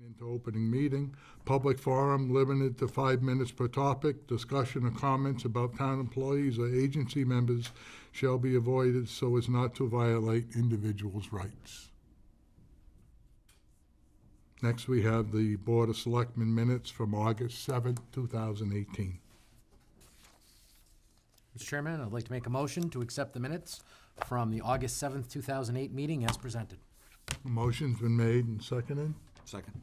into opening meeting. Public forum limited to 5 minutes per topic. Discussion or comments about town employees or agency members shall be avoided so as not to violate individuals' rights. Next, we have the Board of Selectmen minutes from August 7th, 2018. Mr. Chairman, I'd like to make a motion to accept the minutes from the August 7th, 2008 meeting as presented. A motion's been made and seconded. Second.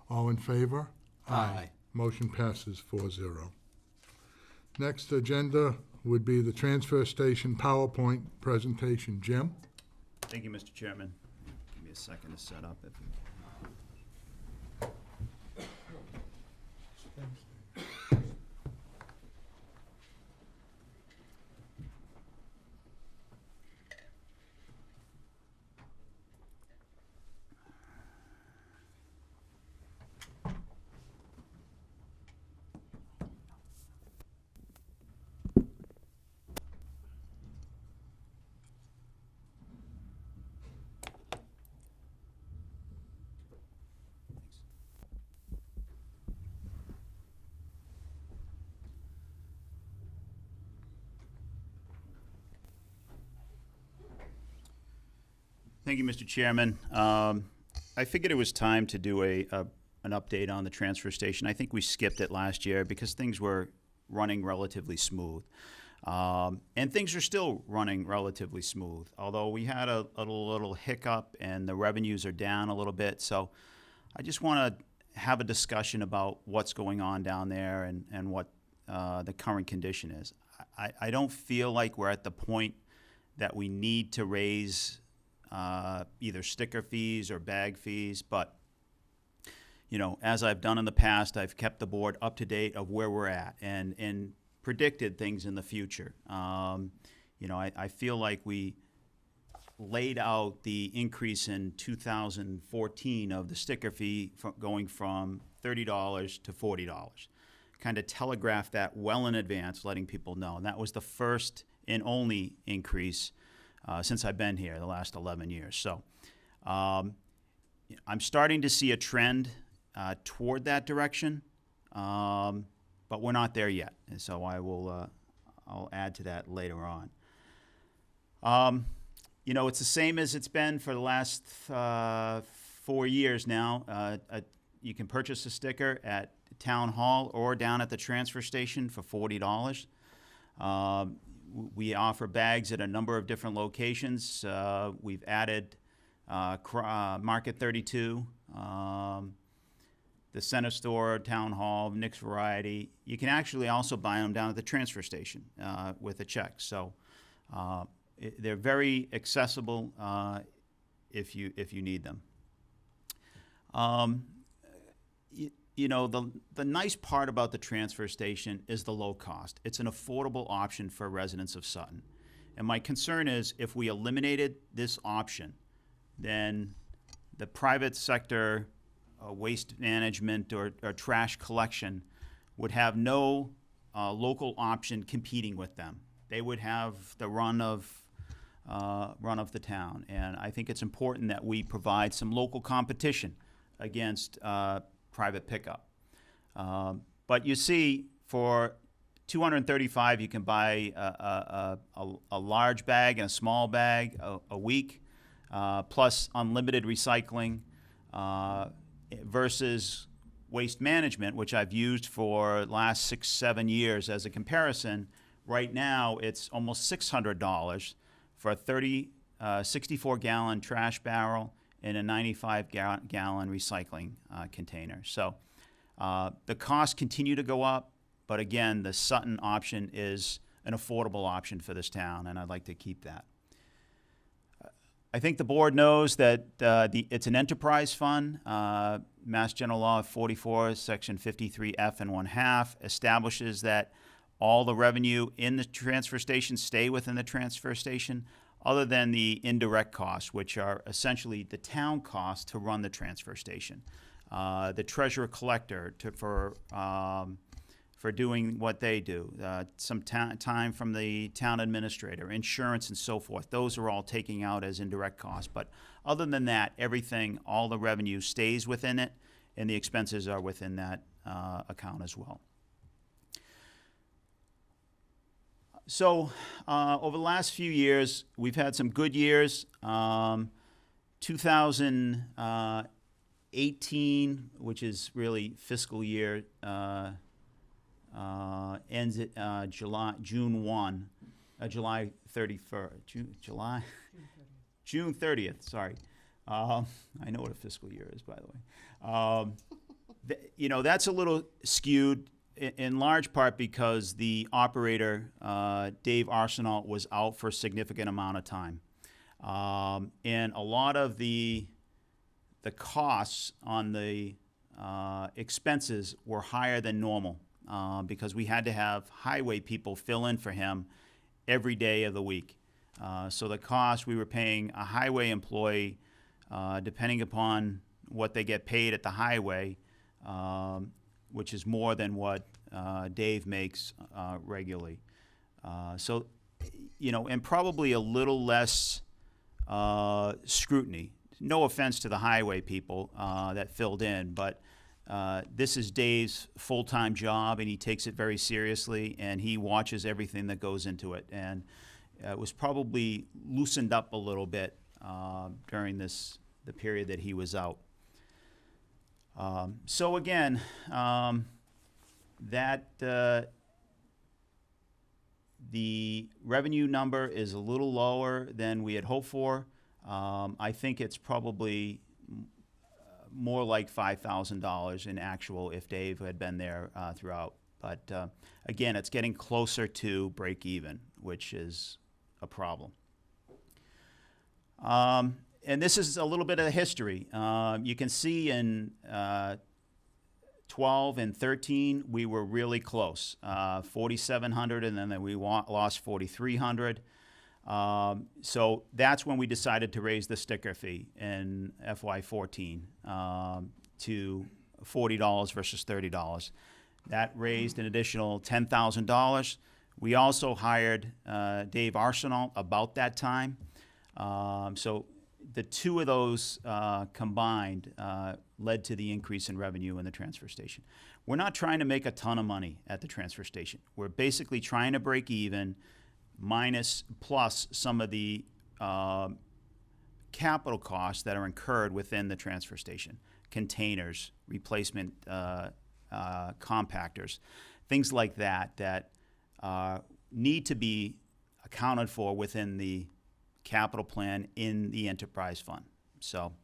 All in favor? Aye. Motion passes 4-0. Next agenda would be the transfer station PowerPoint presentation. Jim? Thank you, Mr. Chairman. Give me a second to set up. Thank you, Mr. Chairman. I figured it was time to do an update on the transfer station. I think we skipped it last year because things were running relatively smooth. And things are still running relatively smooth, although we had a little hiccup and the revenues are down a little bit. So I just want to have a discussion about what's going on down there and what the current condition is. I don't feel like we're at the point that we need to raise either sticker fees or bag fees, but you know, as I've done in the past, I've kept the board up to date of where we're at and predicted things in the future. You know, I feel like we laid out the increase in 2014 of the sticker fee going from $30 to $40. Kind of telegraphed that well in advance, letting people know. And that was the first and only increase since I've been here the last 11 years. So I'm starting to see a trend toward that direction, but we're not there yet. And so I'll add to that later on. You know, it's the same as it's been for the last 4 years now. You can purchase a sticker at Town Hall or down at the transfer station for $40. We offer bags at a number of different locations. We've added Market 32, the Center Store, Town Hall, Nick's Variety. You can actually also buy them down at the transfer station with a check. So they're very accessible if you need them. You know, the nice part about the transfer station is the low cost. It's an affordable option for residents of Sutton. And my concern is if we eliminated this option, then the private sector waste management or trash collection would have no local option competing with them. They would have the run of the town. And I think it's important that we provide some local competition against private pickup. But you see, for $235, you can buy a large bag and a small bag a week, plus unlimited recycling, versus waste management, which I've used for the last 6-7 years as a comparison. Right now, it's almost $600 for a 64-gallon trash barrel in a 95-gallon recycling container. So the costs continue to go up, but again, the Sutton option is an affordable option for this town, and I'd like to keep that. I think the board knows that it's an enterprise fund. Mass General Law 44, Section 53F and 1/2 establishes that all the revenue in the transfer station stay within the transfer station, other than the indirect costs, which are essentially the town costs to run the transfer station. The treasurer collector for doing what they do, some time from the town administrator, insurance and so forth. Those are all taking out as indirect costs. But other than that, everything, all the revenue stays within it, and the expenses are within that account as well. So over the last few years, we've had some good years. 2018, which is really fiscal year, ends at June 30th, sorry. I know what a fiscal year is, by the way. That's a little skewed in large part because the operator, Dave Arsenault, was out for a significant amount of time. And a lot of the costs on the expenses were higher than normal because we had to have highway people fill in for him every day of the week. So the cost, we were paying a highway employee, depending upon what they get paid at the highway, which is more than what Dave makes regularly. And probably a little less scrutiny. No offense to the highway people that filled in, but this is Dave's full-time job, and he takes it very seriously, and he watches everything that goes into it. And it was probably loosened up a little bit during the period that he was out. So again, the revenue number is a little lower than we had hoped for. I think it's probably more like $5,000 in actual if Dave had been there throughout. But again, it's getting closer to break even, which is a problem. And this is a little bit of the history. You can see in 12 and 13, we were really close. 4,700, and then we lost 4,300. So that's when we decided to raise the sticker fee in FY14 to $40 versus $30. That raised an additional $10,000. We also hired Dave Arsenault about that time. So the two of those combined led to the increase in revenue in the transfer station. We're not trying to make a ton of money at the transfer station. We're basically trying to break even plus some of the capital costs that are incurred within the transfer station. Containers, replacement compactors, things like that need to be accounted for within the capital plan in the enterprise fund. So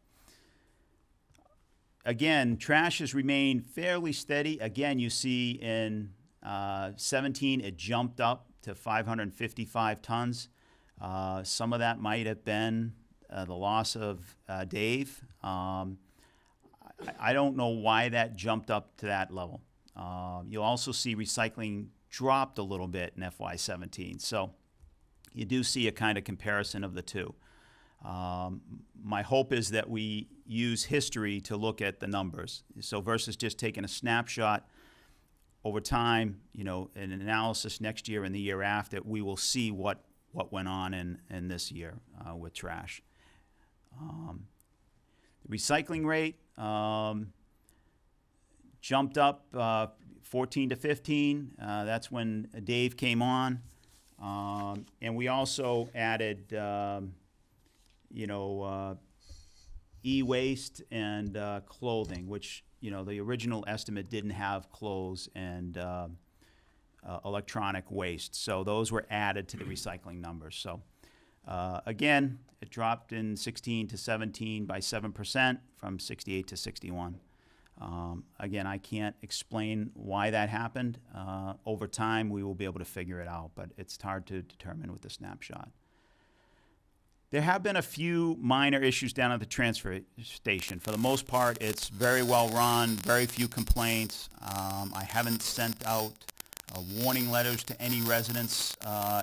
again, trash has remained fairly steady. Again, you see in 17 it jumped up to 555 tons. Some of that might have been the loss of Dave. I don't know why that jumped up to that level. You'll also see recycling dropped a little bit in FY17. So you do see a kind of comparison of the two. My hope is that we use history to look at the numbers. So versus just taking a snapshot over time, an analysis next year and the year after, we will see what went on in this year with trash. The recycling rate jumped up 14 to 15. That's when Dave came on. And we also added, e-waste and clothing, which, the original estimate didn't have clothes and electronic waste. So those were added to the recycling numbers. So again, it dropped in 16 to 17 by 7% from 68 to 61. Again, I can't explain why that happened. Over time, we will be able to figure it out, but it's hard to determine with the snapshot. There have been a few minor issues down at the transfer station. For the most part, it's very well run, very few complaints. I haven't sent out warning letters to any residents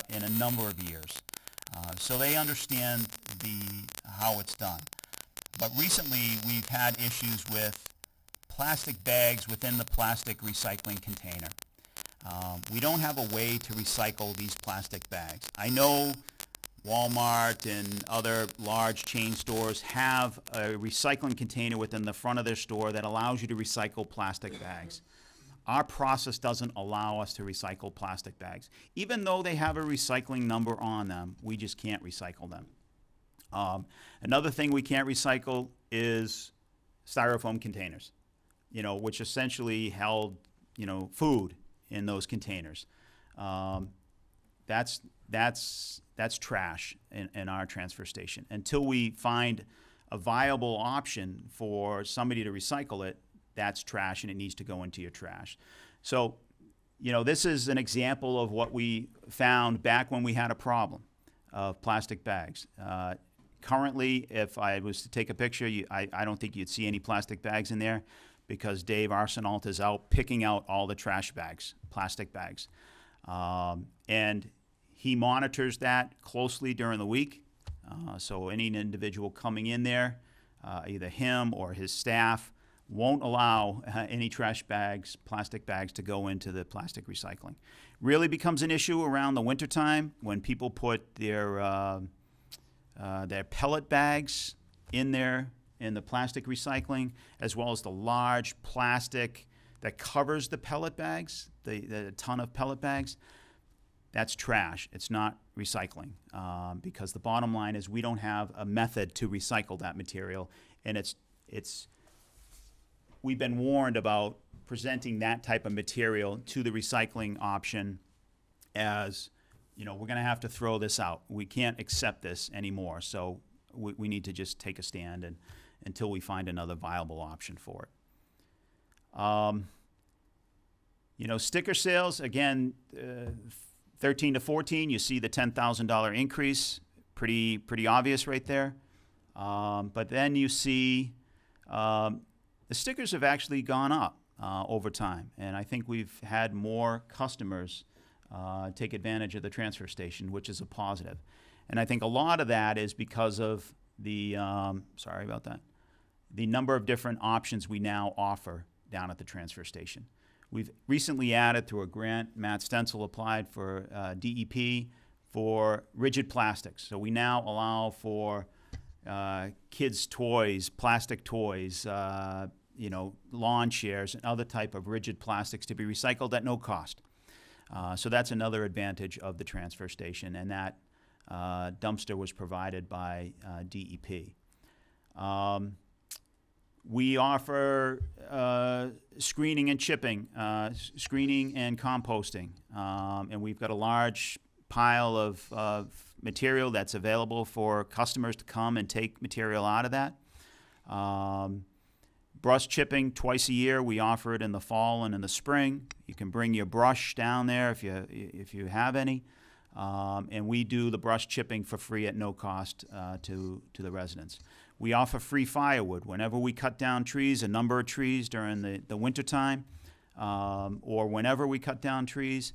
in a number of years. So they understand how it's done. But recently, we've had issues with plastic bags within the plastic recycling container. We don't have a way to recycle these plastic bags. I know Walmart and other large chain stores have a recycling container within the front of their store that allows you to recycle plastic bags. Our process doesn't allow us to recycle plastic bags. Even though they have a recycling number on them, we just can't recycle them. Another thing we can't recycle is styrofoam containers, which essentially held, food in those containers. That's trash in our transfer station. Until we find a viable option for somebody to recycle it, that's trash and it needs to go into your trash. So, this is an example of what we found back when we had a problem of plastic bags. Currently, if I was to take a picture, I don't think you'd see any plastic bags in there because Dave Arsenault is out picking out all the trash bags, plastic bags. And he monitors that closely during the week. So any individual coming in there, either him or his staff, won't allow any trash bags, plastic bags, to go into the plastic recycling. Really becomes an issue around the wintertime when people put their pellet bags in the plastic recycling, as well as the large plastic that covers the pellet bags, the ton of pellet bags. That's trash. It's not recycling, because the bottom line is we don't have a method to recycle that material, and we've been warned about presenting that type of material to the recycling option as, we're going to have to throw this out. We can't accept this anymore, so we need to just take a stand until we find another viable option for it. Sticker sales, again, 13 to 14, you see the $10,000 increase, pretty obvious right there. But then you see the stickers have actually gone up over time, and I think we've had more customers take advantage of the transfer station, which is a positive. And I think a lot of that is because of the, the number of different options we now offer down at the transfer station. We've recently added, through a grant, Matt Stencil applied for DEP for rigid plastics. So we now allow for kids' toys, plastic toys, lawn chairs, and other type of rigid plastics to be recycled at no cost. So that's another advantage of the transfer station, and that dumpster was provided by DEP. We offer screening and chipping, screening and composting, and we've got a large pile of material that's available for customers to come and take material out of that. Brush chipping twice a year. We offer it in the fall and in the spring. You can bring your brush down there if you have any, and we do the brush chipping for free at no cost to the residents. We offer free firewood whenever we cut down trees, a number of trees during the winter time, or whenever we cut down trees.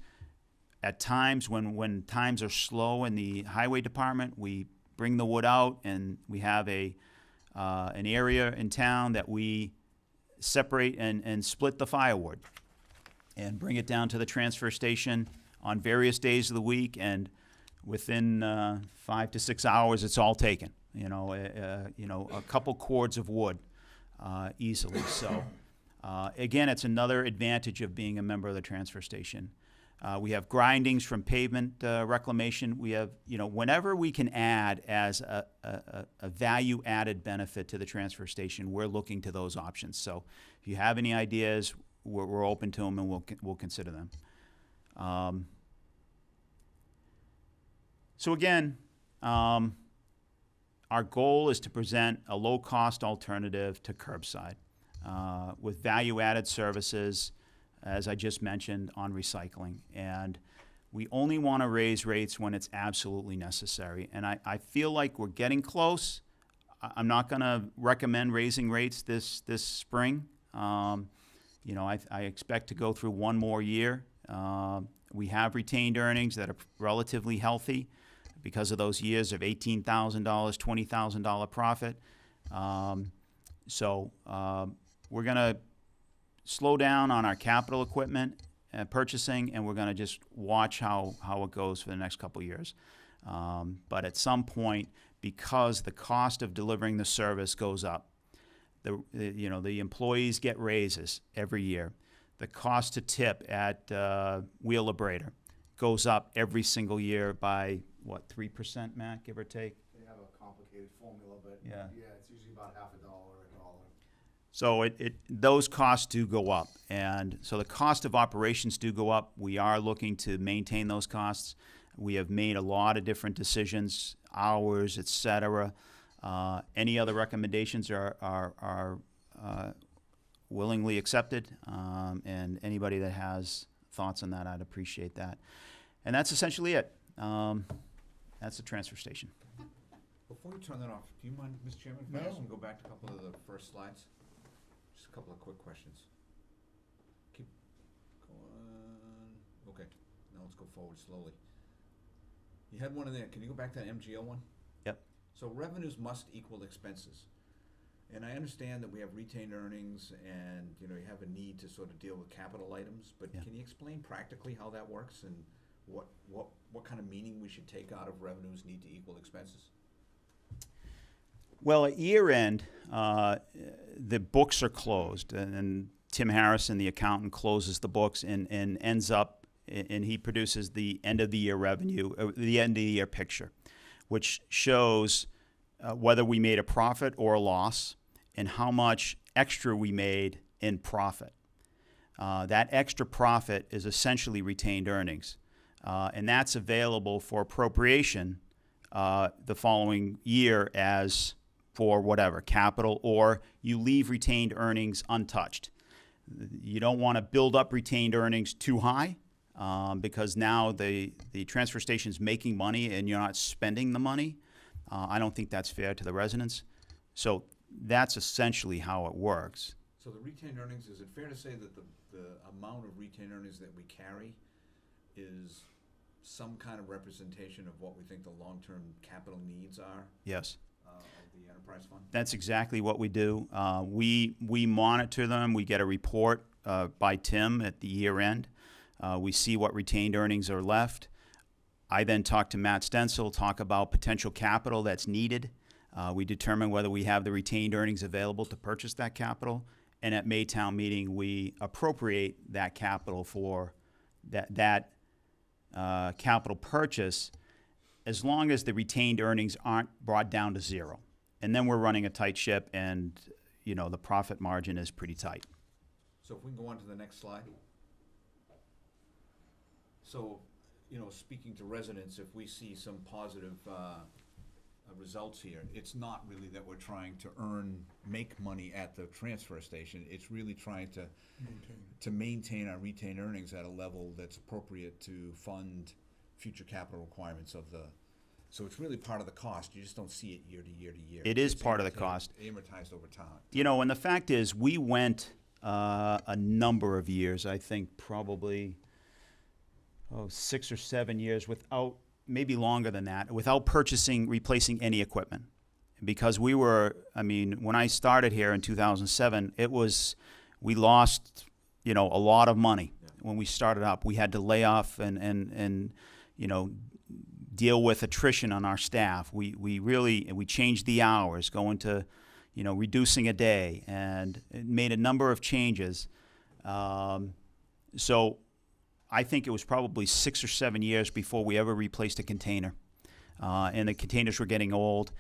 At times when times are slow in the highway department, we bring the wood out, and we have an area in town that we separate and split the firewood and bring it down to the transfer station on various days of the week, and within 5 to 6 hours it's all taken. A couple cords of wood easily. So again, it's another advantage of being a member of the transfer station. We have grindings from pavement reclamation. We have, whenever we can add as a value-added benefit to the transfer station, we're looking to those options. So if you have any ideas, we're open to them, and we'll consider them. So again, our goal is to present a low-cost alternative to curbside with value-added services, as I just mentioned, on recycling. And we only want to raise rates when it's absolutely necessary. And I feel like we're getting close. I'm not going to recommend raising rates this spring. I expect to go through one more year. We have retained earnings that are relatively healthy because of those years of $18,000, $20,000 profit. So we're going to slow down on our capital equipment purchasing, and we're going to just watch how it goes for the next couple of years. But at some point, because the cost of delivering the service goes up, the employees get raises every year. The cost to tip at Wheeler Brader goes up every single year by, what, 3%, Matt, give or take? They have a complicated formula, but Yeah. it's usually about half a dollar, a dollar. So those costs do go up, and so the cost of operations do go up. We are looking to maintain those costs. We have made a lot of different decisions, hours, et cetera. Any other recommendations are willingly accepted, and anybody that has thoughts on that, I'd appreciate that. And that's essentially it. That's the transfer station. Before you turn that off, do you mind, Mr. Chairman, if I No. ask him to go back to a couple of the first slides? Just a couple of quick questions. Keep going. Okay, now let's go forward slowly. You had one in there. Can you go back to that MGL one? Yep. So revenues must equal expenses. And I understand that we have retained earnings and, you have a need to sort of deal with capital items, but Yeah. can you explain practically how that works and what kind of meaning we should take out of revenues need to equal expenses? Well, at year end, the books are closed, and Tim Harrison, the accountant, closes the books and ends up, and he produces the end of the year revenue, the end of the year picture, which shows whether we made a profit or a loss and how much extra we made in profit. That extra profit is essentially retained earnings, and that's available for appropriation the following year as for whatever, capital, or you leave retained earnings untouched. You don't want to build up retained earnings too high because now the transfer station's making money and you're not spending the money. I don't think that's fair to the residents. So that's essentially how it works. So the retained earnings, is it fair to say that the amount of retained earnings that we carry is some kind of representation of what we think the long-term capital needs are Yes. of the enterprise fund? That's exactly what we do. We monitor them. We get a report by Tim at the year end. We see what retained earnings are left. I then talk to Matt Stencil, talk about potential capital that's needed. We determine whether we have the retained earnings available to purchase that capital. And at Maytown meeting, we appropriate that capital for that capital purchase as long as the retained earnings aren't brought down to zero. And then we're running a tight ship, and the profit margin is pretty tight. So if we can go on to the next slide. So, speaking to residents, if we see some positive results here, it's not really that we're trying to make money at the transfer station. It's really trying to maintain our retained earnings at a level that's appropriate to fund future capital requirements of the. So it's really part of the cost. You just don't see it year to year to year. It is It's part of the cost. Amortized over time. And the fact is, we went a number of years, I think probably 6 or 7 years without, maybe longer than that, without replacing any equipment. Because when I started here in 2007, we lost, a lot of money when we started up. We had to lay off and deal with attrition on our staff. We changed the hours, going to, reducing a day, and it made a number of changes. So I think it was probably 6 or 7 years before we ever replaced a container. And the containers were getting old.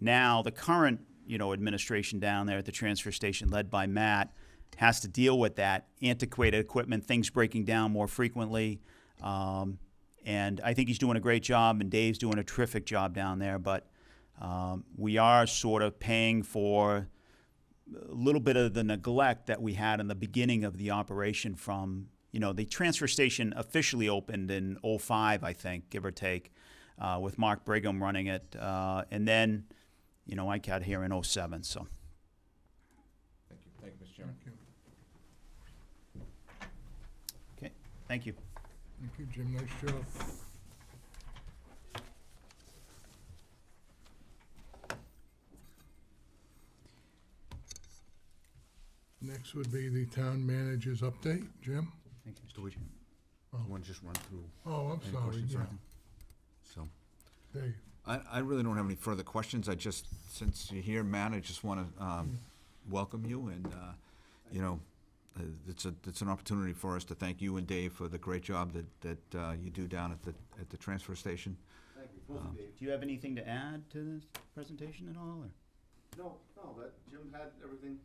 Now, the current, administration down there at the transfer station, led by Matt, has to deal with that antiquated equipment, things breaking down more frequently. And I think he's doing a great job, and Dave's doing a terrific job down there. But we are sort of paying for a little bit of the neglect that we had in the beginning of the operation from, the transfer station officially opened in 2005, I think, give or take, with Mark Brigham running it. And then, I got here in 2007, so. Thank you, Mr. Chairman. Okay, thank you. Thank you, Jim, nice job. Next would be the town manager's update. Jim? Thank you, Mr. Woodgen. You want to just run through Oh, I'm any sorry, questions or yeah. anything? So, Dave. I really don't have any further questions. I just, since you're here, Matt, I just want to welcome you, and, you know, it's an opportunity for us to thank you and Dave for the great job that you do down at the transfer station. Thank you, both of you. Do you have anything to add to this presentation at all, or? No, that Jim had everything,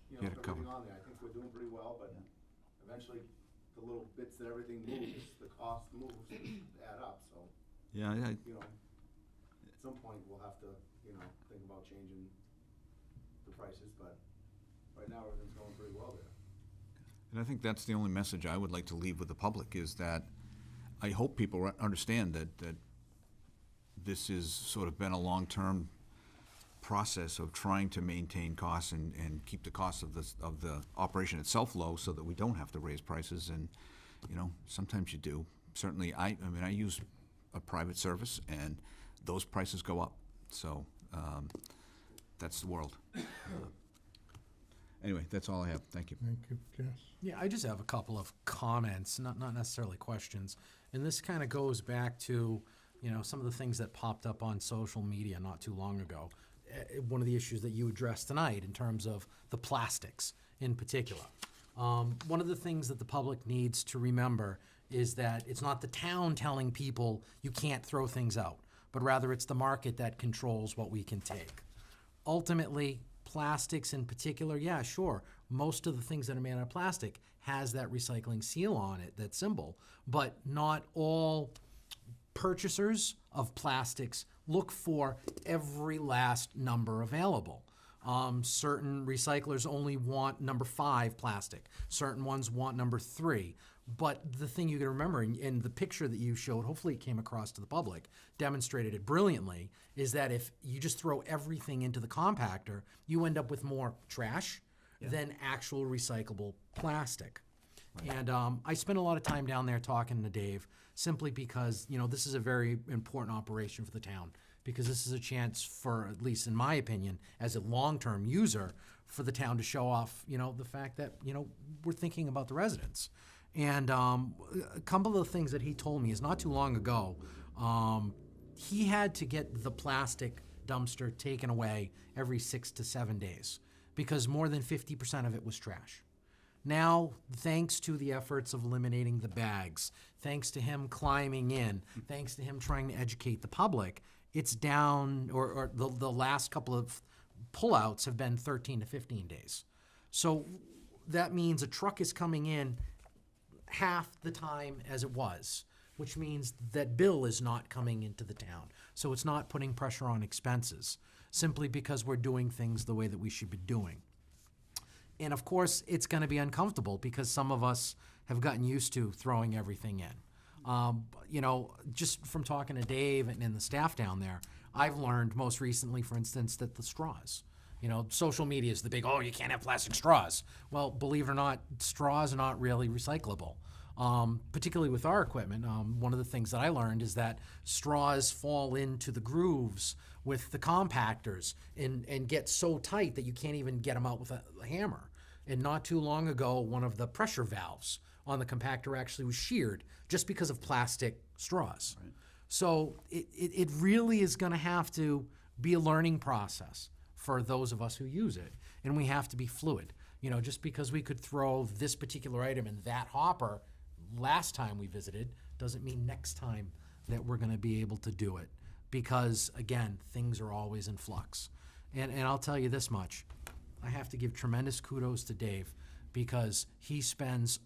He had it everything covered. on there. I think we're doing pretty well, but eventually, the little bits that everything moves, the cost moves, add up, so, Yeah, at some point, we'll have to, think about changing the prices, but right now, everything's going pretty well there. and I think that's the only message I would like to leave with the public, is that I hope people understand that this has sort of been a long-term process of trying to maintain costs and keep the cost of the operation itself low, so that we don't have to raise prices. And sometimes you do. Certainly, I use a private service, and those prices go up. So that's the world. Anyway, that's all I have. Thank you. Thank you, Jess. Yeah, I just have a couple of comments, not necessarily questions. And this kind of goes back to, some of the things that popped up on social media not too long ago. One of the issues that you addressed tonight in terms of the plastics in particular. One of the things that the public needs to remember is that it's not the town telling people you can't throw things out, but rather it's the market that controls what we can take. Ultimately, plastics in particular, yeah, sure, most of the things that are made out of plastic has that recycling seal on it, that symbol, but not all purchasers of plastics look for every last number available. Certain recyclers only want number 5 plastic. Certain ones want number 3. But the thing you can remember, in the picture that you showed, hopefully it came across to the public, demonstrated it brilliantly, is that if you just throw everything into the compactor, you end up with more trash than actual recyclable plastic. And I spent a lot of time down there talking to Dave, simply because, this is a very important operation for the town, because this is a chance for, at least in my opinion, as a long-term user, for the town to show off, the fact that, we're thinking about the residents. And a couple of the things that he told me is not too long ago, he had to get the plastic dumpster taken away every 6 to 7 days, because more than 50% of it was trash. Now, thanks to the efforts of eliminating the bags, thanks to him climbing in, thanks to him trying to educate the public, it's down, or the last couple of pullouts have been 13 to 15 days. So that means a truck is coming in half the time as it was, which means that bill is not coming into the town. So it's not putting pressure on expenses, simply because we're doing things the way that we should be doing. And of course, it's going to be uncomfortable, because some of us have gotten used to throwing everything in. Just from talking to Dave and the staff down there, I've learned most recently, for instance, that the straws, social media is the big, you can't have plastic straws. Well, believe it or not, straws are not really recyclable. Particularly with our equipment, one of the things that I learned is that straws fall into the grooves with the compactors and get so tight that you can't even get them out with a hammer. And not too long ago, one of the pressure valves on the compactor actually was sheared just because of plastic straws. Right. So it really is going to have to be a learning process for those of us who use it. And we have to be fluid. Just because we could throw this particular item in that hopper last time we visited doesn't mean next time that we're going to be able to do it. Because, again, things are always in flux. And I'll tell you this much. I have to give tremendous kudos to Dave, because he spends,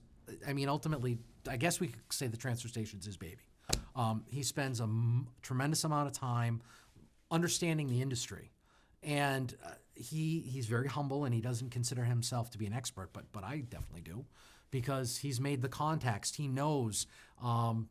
ultimately, I guess we could say the transfer station's his baby. He spends a tremendous amount of time understanding the industry. And he's very humble, and he doesn't consider himself to be an expert, but I definitely do, because he's made the contacts. He knows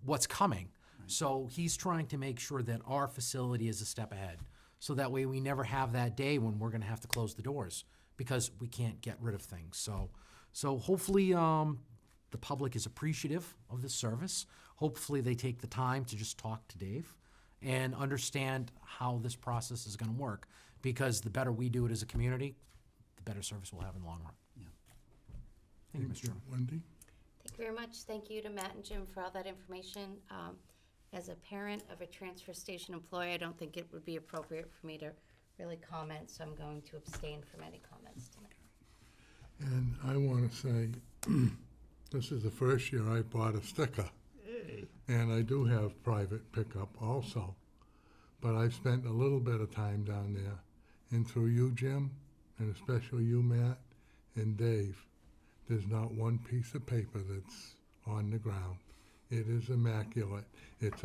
what's coming. Right. So he's trying to make sure that our facility is a step ahead, so that way we never have that day when we're going to have to close the doors because we can't get rid of things. So hopefully the public is appreciative of this service. Hopefully they take the time to just talk to Dave and understand how this process is going to work, because the better we do it as a community, the better service we'll have in the long run. Yeah. Thank you, Mr. Chairman. Wendy? you very much. Thank you to Matt and Jim for all that information. As a parent of a transfer station employee, I don't think it would be appropriate for me to really comment, so I'm going to abstain from any comments tonight. And I want to say, this is the first year I bought a sticker. And I do have private pickup also. But I've spent a little bit of time down there. And through you, Jim, and especially you, Matt, and Dave, there's not one piece of paper that's on the ground. It is immaculate. It's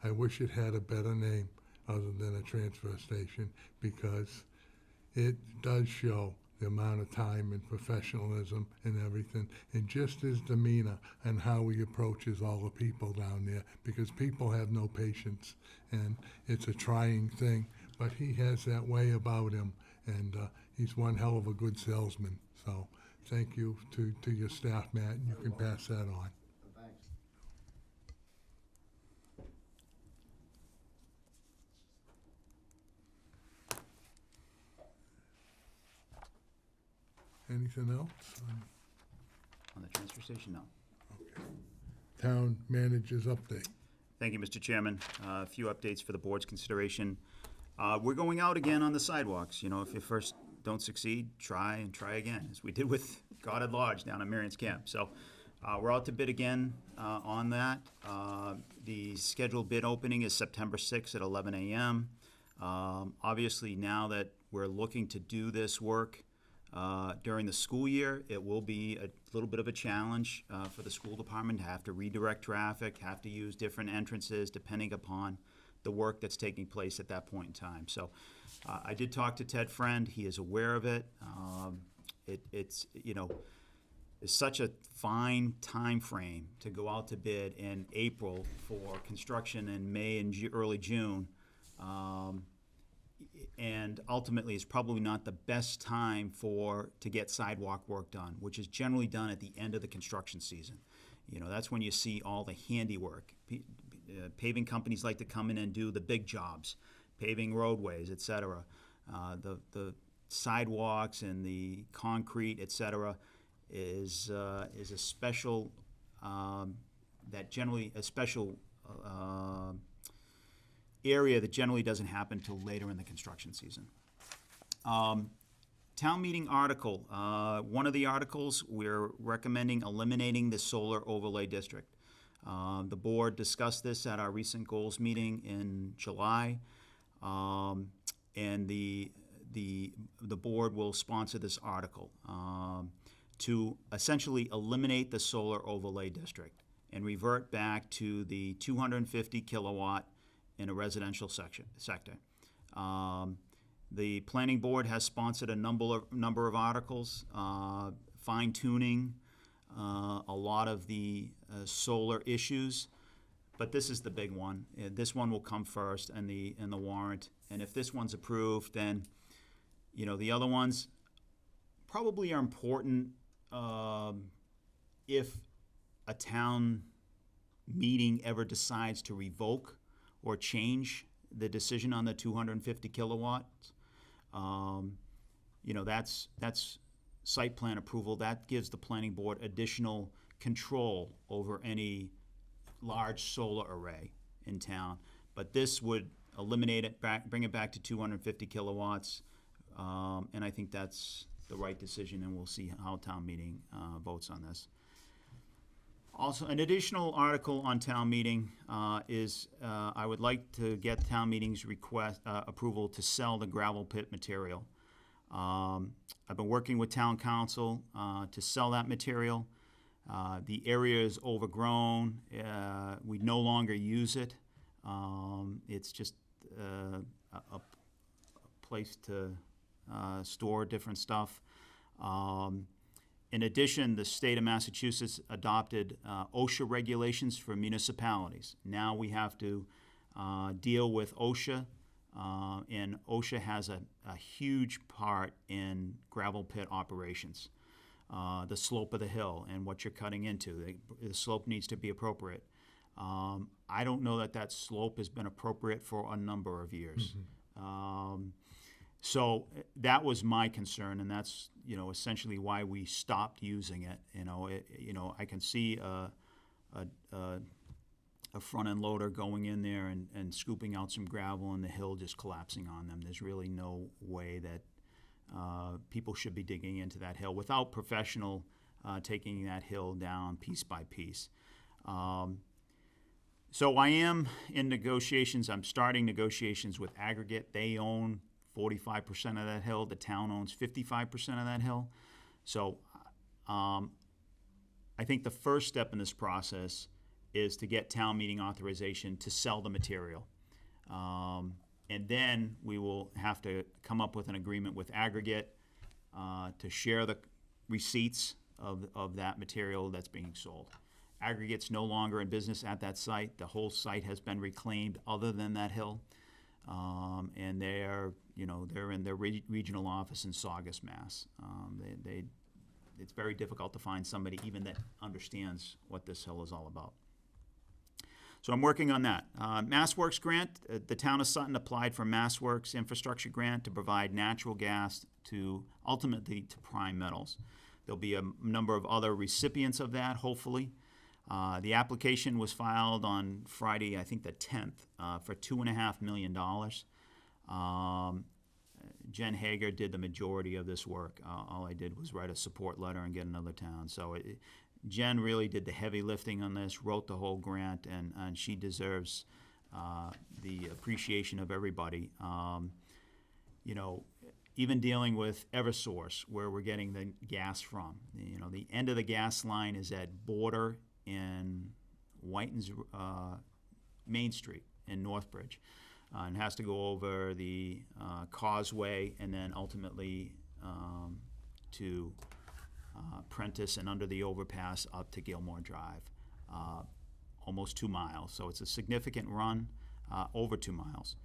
I wish it had a better name other than a transfer station, because it does show the amount of time and professionalism and everything, and just his demeanor and how he approaches all the people down there, because people have no patience, and it's a trying thing, but he has that way about him, and he's one hell of a good salesman. So thank you to your staff, Matt, and you can pass that on. Thanks. Anything else? On the transfer station, no. Town managers update. Thank you, Mr. Chairman. A few updates for the board's consideration. We're going out again on the sidewalks. You know, if you first don't succeed, try and try again, as we did with Goddard Lodge down at Marion's Camp. So we're out to bid again on that. The scheduled bid opening is September 6th at 11 a.m. Obviously, now that we're looking to do this work during the school year, it will be a little bit of a challenge for the school department to have to redirect traffic, have to use different entrances depending upon the work that's taking place at that point in time. So I did talk to Ted Friend. He is aware of it. It's such a fine time frame to go out to bid in April for construction in May and early June. And ultimately, it's probably not the best time to get sidewalk work done, which is generally done at the end of the construction season. You know, that's when you see all the handiwork. Paving companies like to come in and do the big jobs, paving roadways, et cetera. The sidewalks and the concrete, et cetera, is a special area that generally doesn't happen till later in the construction season. Town meeting article. One of the articles, we're recommending eliminating the solar overlay district. The board discussed this at our recent goals meeting in July, and the board will sponsor this article to essentially eliminate the solar overlay district and revert back to the 250 kilowatt in a residential sector. The planning board has sponsored a number of articles, fine-tuning a lot of the solar issues, but this is the big one. This one will come first in the warrant, and if this one's approved, then the other ones probably are important if a town meeting ever decides to revoke or change the decision on the 250 kilowatts. That's site plan approval. That gives the planning board additional control over any large solar array in town. But this would eliminate it, bring it back to 250 kilowatts, and I think that's the right decision, and we'll see how town meeting votes on this. Also, an additional article on town meeting is I would like to get town meeting's approval to sell the gravel pit material. I've been working with town council to sell that material. The area is overgrown. We no longer use it. It's just a place to store different stuff. In addition, the state of Massachusetts adopted OSHA regulations for municipalities. Now we have to deal with OSHA, and OSHA has a huge part in gravel pit operations. The slope of the hill and what you're cutting into. The slope needs to be appropriate. I don't know that slope has been appropriate for a number of years. So that was my concern, and that's, you know, essentially why we stopped using it. You know, I can see a front end loader going in there and scooping out some gravel and the hill just collapsing on them. There's really no way that people should be digging into that hill without professional taking that hill down piece by piece. So I am in negotiations. I'm starting negotiations with Aggregate. They own 45% of that hill. The town owns 55% of that hill. So I think the first step in this process is to get town meeting authorization to sell the material. And then we will have to come up with an agreement with Aggregate to share the receipts of that material that's being sold. Aggregate's no longer in business at that site. The whole site has been reclaimed other than that hill. And they're in their regional office in Saugus, Mass. It's very difficult to find somebody even that understands what this hill is all about. So I'm working on that. MassWorks grant, the town of Sutton applied for MassWorks infrastructure grant to provide natural gas ultimately to prime metals. There'll be a number of other recipients of that, hopefully. The application was filed on Friday, I think the 10th, for $2.5 million. Jen Hager did the majority of this work. All I did was write a support letter and get another town. So Jen really did the heavy lifting on this, wrote the whole grant, and she deserves the appreciation of everybody. You know, even dealing with Eversource, where we're getting the gas from. You know, the end of the gas line is at Border in Whiten's Main Street in Northbridge, and has to go over the causeway and then ultimately to Prentice and under the overpass up to Gilmore Drive, almost 2 miles. So it's a significant run, over 2 miles.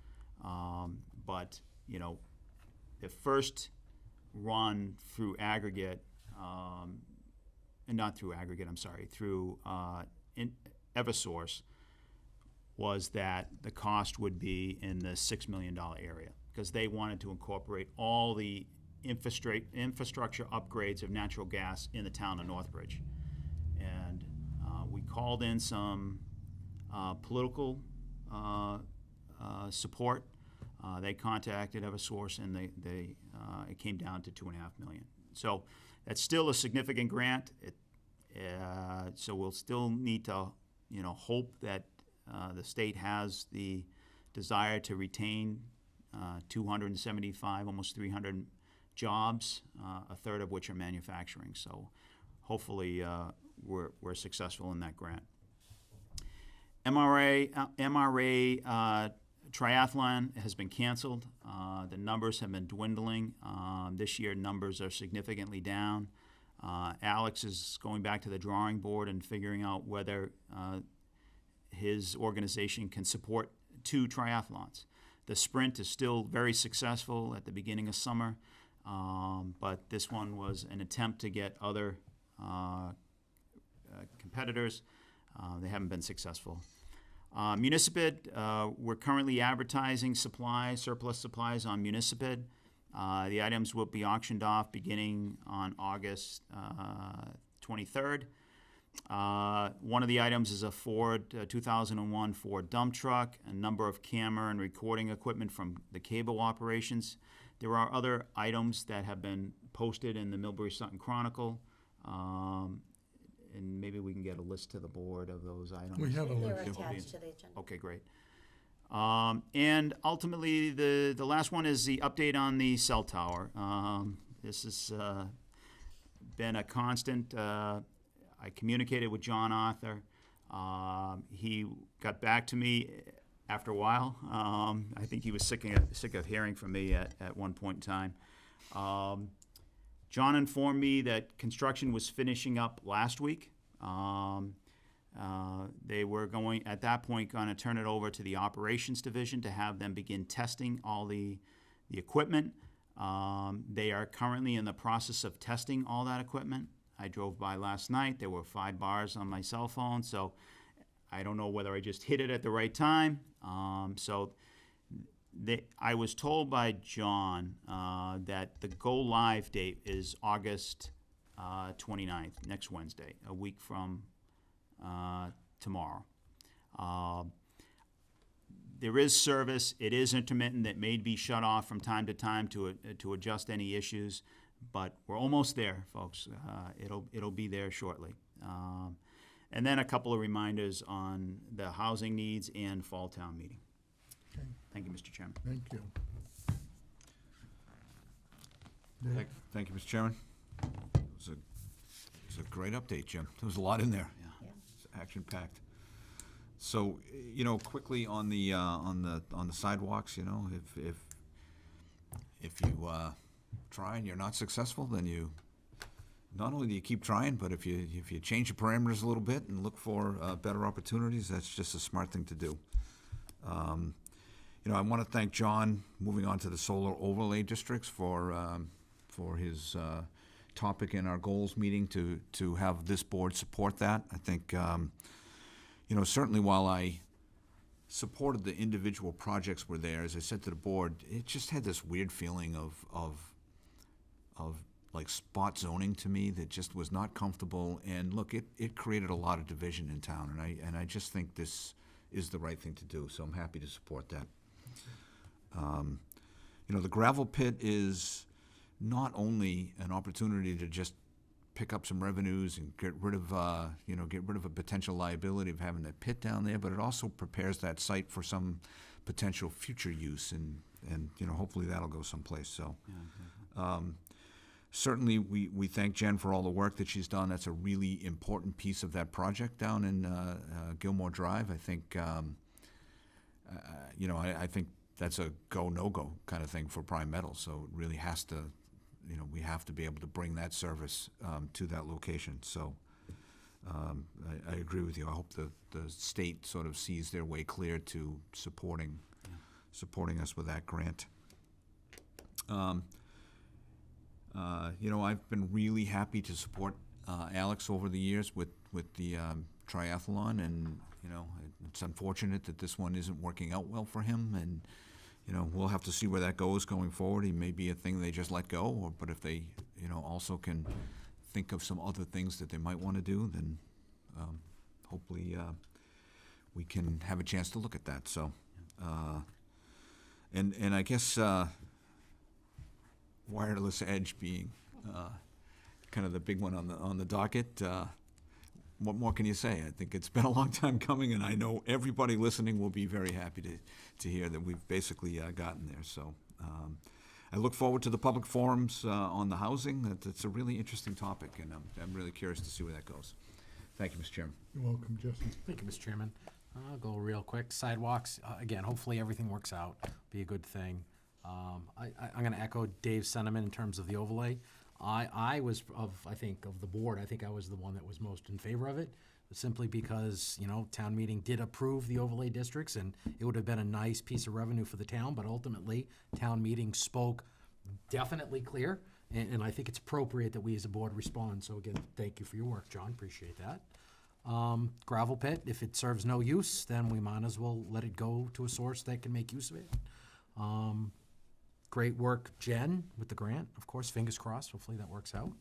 But, you know, the first run through Aggregate, and not through Aggregate, I'm sorry, through Eversource, was that the cost would be in the $6 million area because they wanted to incorporate all the infrastructure upgrades of natural gas in the town of Northbridge. And we called in some political support. They contacted Eversource, and it came down to $2.5 million. So that's still a significant grant. So we'll still need to, you know, hope that the state has the desire to retain 275, almost 300 jobs, a third of which are manufacturing. So hopefully we're successful in that grant. MRA triathlon has been canceled. The numbers have been dwindling. This year numbers are significantly down. Alex is going back to the drawing board and figuring out whether his organization can support 2 triathlons. The sprint is still very successful at the beginning of summer, but this one was an attempt to get other competitors. They haven't been successful. Municipid, we're currently advertising surplus supplies on Municipid. The items will be auctioned off beginning on August 23rd. One of the items is a 2001 Ford dump truck, a number of camera and recording equipment from the cable operations. There are other items that have been posted in the Millbury-Sutton Chronicle, and maybe we can get a list to the board of those items. We have a They're list. attached to the agenda. Okay, great. And ultimately, the last one is the update on the cell tower. This has been a constant. I communicated with John Arthur. He got back to me after a while. I think he was sick of hearing from me at one point in time. John informed me that construction was finishing up last week. They were at that point, going to turn it over to the operations division to have them begin testing all the equipment. They are currently in the process of testing all that equipment. I drove by last night. There were 5 bars on my cell phone, so I don't know whether I just hit it at the right time. So I was told by John that the go-live date is August 29th, next Wednesday, a week from tomorrow. There is service. It is intermittent. That may be shut off from time to time to adjust any issues, but we're almost there, folks. It'll be there shortly. And then a couple of reminders on the housing needs and fall town meeting. Okay. Thank you, Mr. Chairman. Thank you. Thank you, Mr. Chairman. It was a great update, Jim. There was a lot in there. Yeah. It's action-packed. So, quickly on the sidewalks, if you try and you're not successful, then you not only do you keep trying, but if you change the parameters a little bit and look for better opportunities, that's just a smart thing to do. I want to thank John, moving on to the solar overlay districts, for his topic in our goals meeting to have this board support that. I think, certainly while I supported the individual projects were there, as I said to the board, it just had this weird feeling of like spot zoning to me that just was not comfortable. And look, it created a lot of division in town, and I just think this is the right thing to do. So I'm happy to support that. The gravel pit is not only an opportunity to just pick up some revenues and get rid of a potential liability of having that pit down there, but it also prepares that site for some potential future use, and hopefully that'll go someplace. So, certainly we thank Jen for all the work that she's done. That's a really important piece of that project down in Gilmore Drive. I think, I think that's a go no go kind of thing for Prime Metal. So it really has to. We have to be able to bring that service to that location. So I agree with you. I hope the state sort of sees their way clear to supporting us with that grant. I've been really happy to support Alex over the years with the triathlon, and it's unfortunate that this one isn't working out well for him, and we'll have to see where that goes going forward. He may be a thing they just let go, but if they, also can think of some other things that they might want to do, then hopefully we can have a chance to look at that. So, and I guess wireless edge being kind of the big one on the docket. What more can you say? I think it's been a long time coming, and I know everybody listening will be very happy to hear that we've basically gotten there. So I look forward to the public forums on the housing. It's a really interesting topic, and I'm really curious to see where that goes. Thank you, Mr. Chairman. You're welcome, Jesse. Thank you, Mr. Chairman. I'll go real quick. Sidewalks, again, hopefully everything works out, be a good thing. I'm going to echo Dave's sentiment in terms of the overlay. I was of the board, I think I was the one that was most in favor of it, simply because, town meeting did approve the overlay districts, and it would have been a nice piece of revenue for the town, but ultimately, town meeting spoke definitely clear, and I think it's appropriate that we as a board respond. So again, thank you for your work, John, appreciate that. Gravel pit, if it serves no use, then we might as well let it go to a source that can make use of it. Great work, Jen, with the grant. Of course, fingers crossed. Hopefully that works out.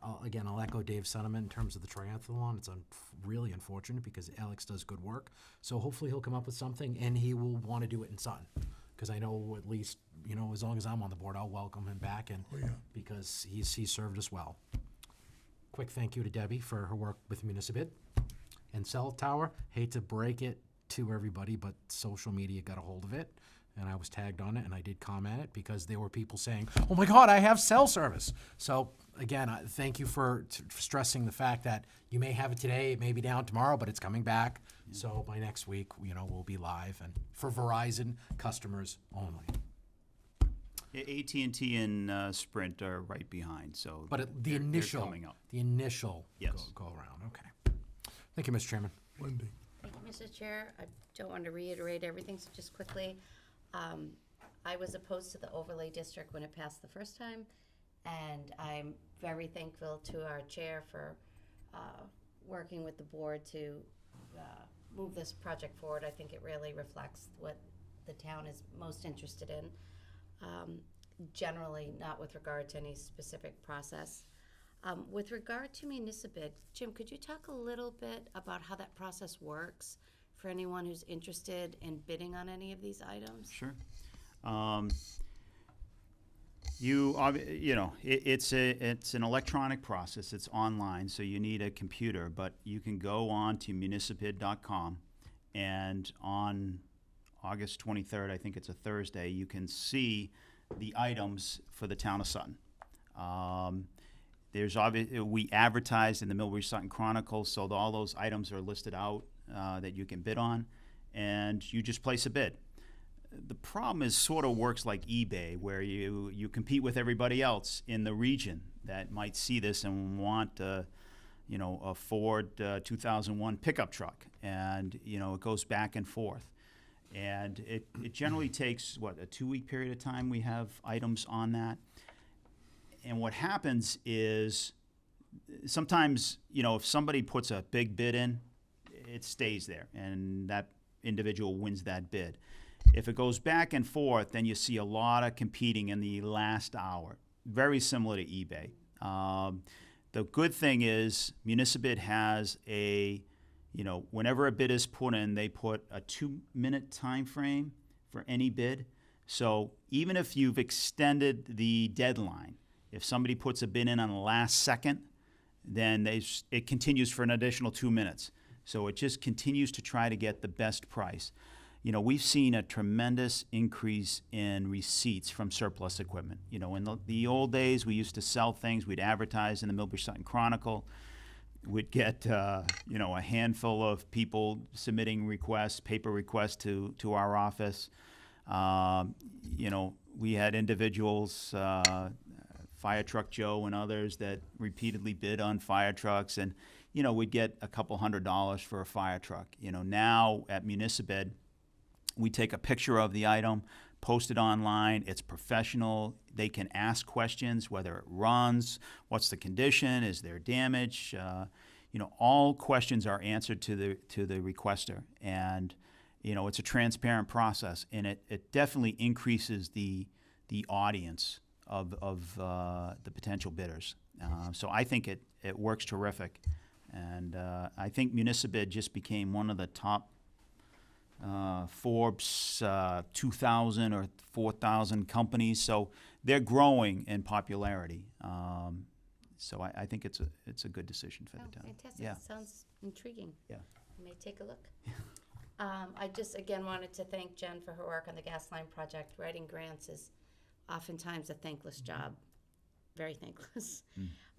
I'll echo Dave's sentiment in terms of the triathlon. It's really unfortunate because Alex does good work. So hopefully he'll come up with something, and he will want to do it in Sutton. Because I know at least, as long as I'm on the board, I'll welcome him back, and because he's served us well. Quick thank you to Debbie for her work with Municipit. And Cell Tower, hate to break it to everybody, but social media got a hold of it. And I was tagged on it, and I did comment it because there were people saying, "Oh my God, I have cell service." So again, thank you for stressing the fact that you may have it today, it may be down tomorrow, but it's coming back. So by next week, we'll be live, and for Verizon customers only. AT&T and Sprint are right behind. So, but the they're initial coming up. Yes. go around. Okay. Thank you, Mr. Chairman. Wendy. Thank you, Mr. Chair. I don't want to reiterate everything, so just quickly. I was opposed to the overlay district when it passed the first time, and I'm very thankful to our chair for working with the board to move this project forward. I think it really reflects what the town is most interested in. Generally, not with regard to any specific process. With regard to municipal bid, Jim, could you talk a little bit about how that process works for anyone who's interested in bidding on any of these items? Sure. It's an electronic process. It's online, so you need a computer, but you can go on to municipid.com, and on August 23rd, I think it's a Thursday, you can see the items for the town of Sutton. We advertised in the Millbury Sutton Chronicle, so all those items are listed out that you can bid on, and you just place a bid. The problem is sort of works like eBay, where you compete with everybody else in the region that might see this and want a Ford 2001 pickup truck, and it goes back and forth. And it generally takes, a 2-week period of time we have items on that. And what happens is sometimes, if somebody puts a big bid in, it stays there, and that individual wins that bid. If it goes back and forth, then you see a lot of competing in the last hour, very similar to eBay. The good thing is Municipid has whenever a bid is put in, they put a 2-minute time frame for any bid. So even if you've extended the deadline, if somebody puts a bid in on the last second, then it continues for an additional 2 minutes. So it just continues to try to get the best price. We've seen a tremendous increase in receipts from surplus equipment. In the old days, we used to sell things. We'd advertise in the Millbury Sutton Chronicle. We'd get, a handful of people submitting requests, paper requests to our office. We had individuals, Fire Truck Joe and others, that repeatedly bid on fire trucks, and we'd get a couple $100 for a fire truck. Now at Municipid, we take a picture of the item, post it online. It's professional. They can ask questions, whether it runs, what's the condition, is there damage. All questions are answered to the requester, and it's a transparent process, and it definitely increases the audience of the potential bidders. So I think it works terrific, and I think Municipid just became one of the top Forbes 2,000 or 4,000 companies, so they're growing in popularity. So I think it's a good decision for the town. Fantastic. Yeah. Sounds intriguing. Yeah. I may take a look. I just, again, wanted to thank Jen for her work on the gas line project. Writing grants is oftentimes a thankless job, very thankless.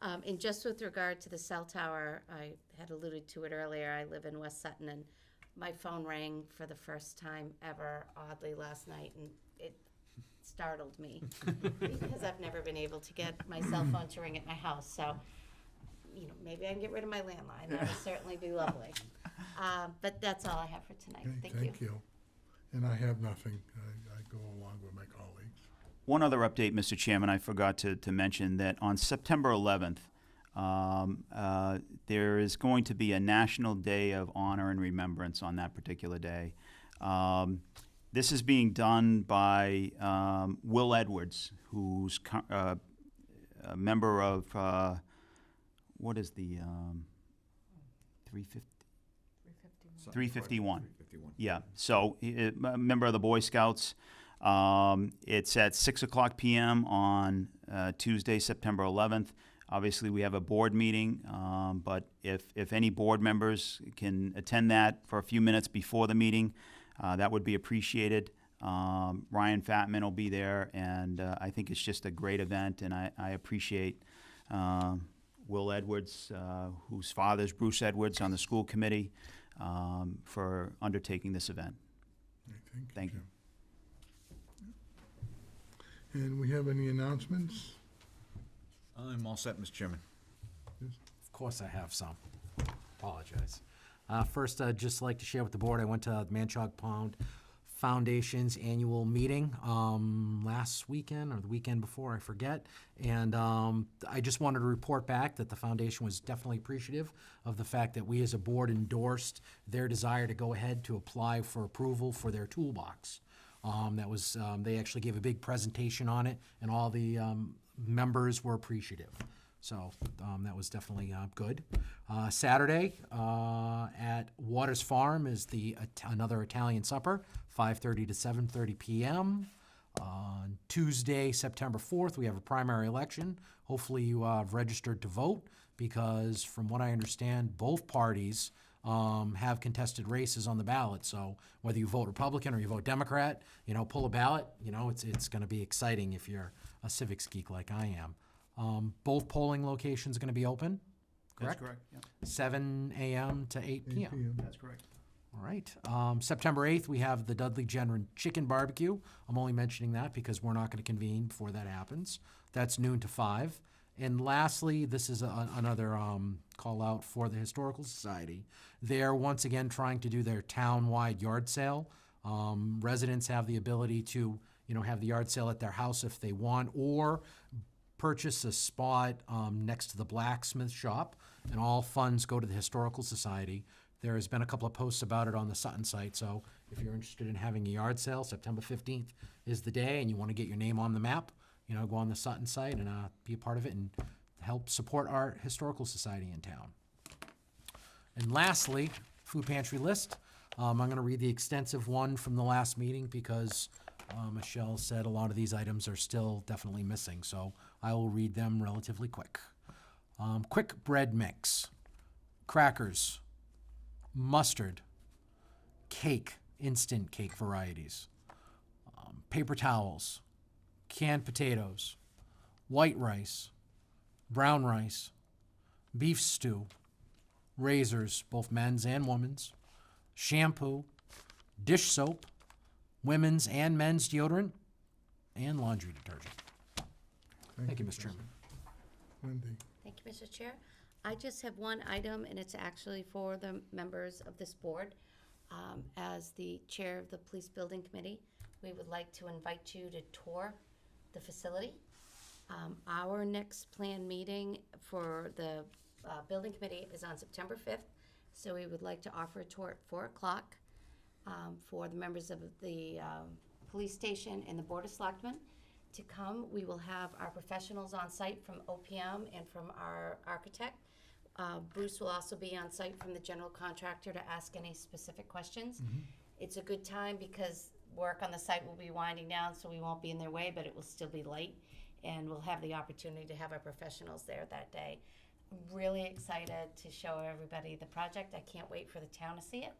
And just with regard to the cell tower, I had alluded to it earlier. I live in West Sutton, and my phone rang for the first time ever, oddly, last night, and it startled me because I've never been able to get my cell phone to ring at my house. So, maybe I can get rid of my landline. That would certainly be lovely. But that's all I have for tonight. Okay, Thank you. And I have nothing. I go along with my colleagues. One other update, Mr. Chairman, I forgot to mention that on September 11th, there is going to be a National Day of Honor and Remembrance on that particular day. This is being done by Will Edwards, who's a member of, what is the 351? 351. Yeah, so a member of the Boy Scouts. It's at 6:00 p.m. on Tuesday, September 11th. Obviously, we have a board meeting, but if any board members can attend that for a few minutes before the meeting, that would be appreciated. Ryan Fatman will be there, and I think it's just a great event, and I appreciate Will Edwards, whose father is Bruce Edwards, on the school committee, for undertaking this event. Thank you. And we have any announcements? I'm all set, Mr. Chairman. Of course I have some. Apologize. First, I'd just like to share with the board, I went to the Manchog Pond Foundation's annual meeting last weekend or the weekend before, I forget. And I just wanted to report back that the foundation was definitely appreciative of the fact that we as a board endorsed their desire to go ahead to apply for approval for their toolbox. They actually gave a big presentation on it, and all the members were appreciative. So that was definitely good. Saturday at Waters Farm is another Italian supper, 5:30 to 7:30 p.m. On Tuesday, September 4th, we have a primary election. Hopefully you have registered to vote, because from what I understand, both parties have contested races on the ballot. So whether you vote Republican or you vote Democrat, pull a ballot. It's going to be exciting if you're a civics geek like I am. Both polling locations are going to be open, correct? That's correct, yeah. 7 a.m. to 8 p.m. 8 p.m. That's correct. All right. September 8th, we have the Dudley General Chicken Barbecue. I'm only mentioning that because we're not going to convene before that happens. That's noon to 5. And lastly, this is another call out for the Historical Society. They're once again trying to do their town-wide yard sale. Residents have the ability to, have the yard sale at their house if they want, or purchase a spot next to the blacksmith shop, and all funds go to the Historical Society. There has been a couple of posts about it on the Sutton site, so if you're interested in having a yard sale, September 15th is the day, and you want to get your name on the map, go on the Sutton site and be a part of it and help support our Historical Society in town. And lastly, food pantry list. I'm going to read the extensive one from the last meeting because Michelle said a lot of these items are still definitely missing, so I will read them relatively quick. Quick bread mix, crackers, mustard, cake, instant cake varieties, paper towels, canned potatoes, white rice, brown rice, beef stew, razors, both men's and women's, shampoo, dish soap, women's and men's deodorant, and laundry detergent. Thank you, Mr. Chairman. Wendy. Thank you, Mr. Chair. I just have one item, and it's actually for the members of this board. As the chair of the Police Building Committee, we would like to invite you to tour the facility. Our next planned meeting for the building committee is on September 5th, so we would like to offer a tour at 4 o'clock for the members of the police station and the Board of Selectmen to come. We will have our professionals on site from OPM and from our architect. Bruce will also be on site from the general contractor to ask any specific questions. It's a good time because work on the site will be winding down, so we won't be in their way, but it will still be light, and we'll have the opportunity to have our professionals there that day. I'm really excited to show everybody the project. I can't wait for the town to see it.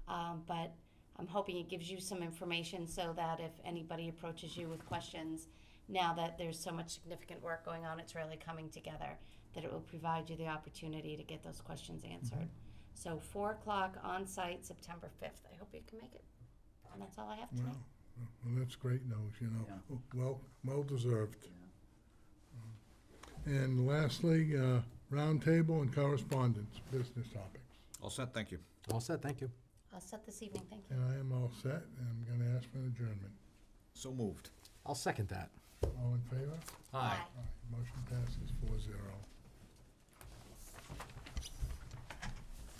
But I'm hoping it gives you some information so that if anybody approaches you with questions, now that there's so much significant work going on, it's really coming together, that it will provide you the opportunity to get those questions answered. So 4 o'clock on site, September 5th. I hope you can make it. And that's all I have today. Well, that's great news, Yeah. Well deserved. And lastly, roundtable and correspondence, business topics. All set, thank you. All set, thank you. I'll set this evening. Thank you. And I am all set, and I'm gonna ask for an adjournment. So moved. I'll second that. All in favor? Aye. Aye. Motion passes 4-0.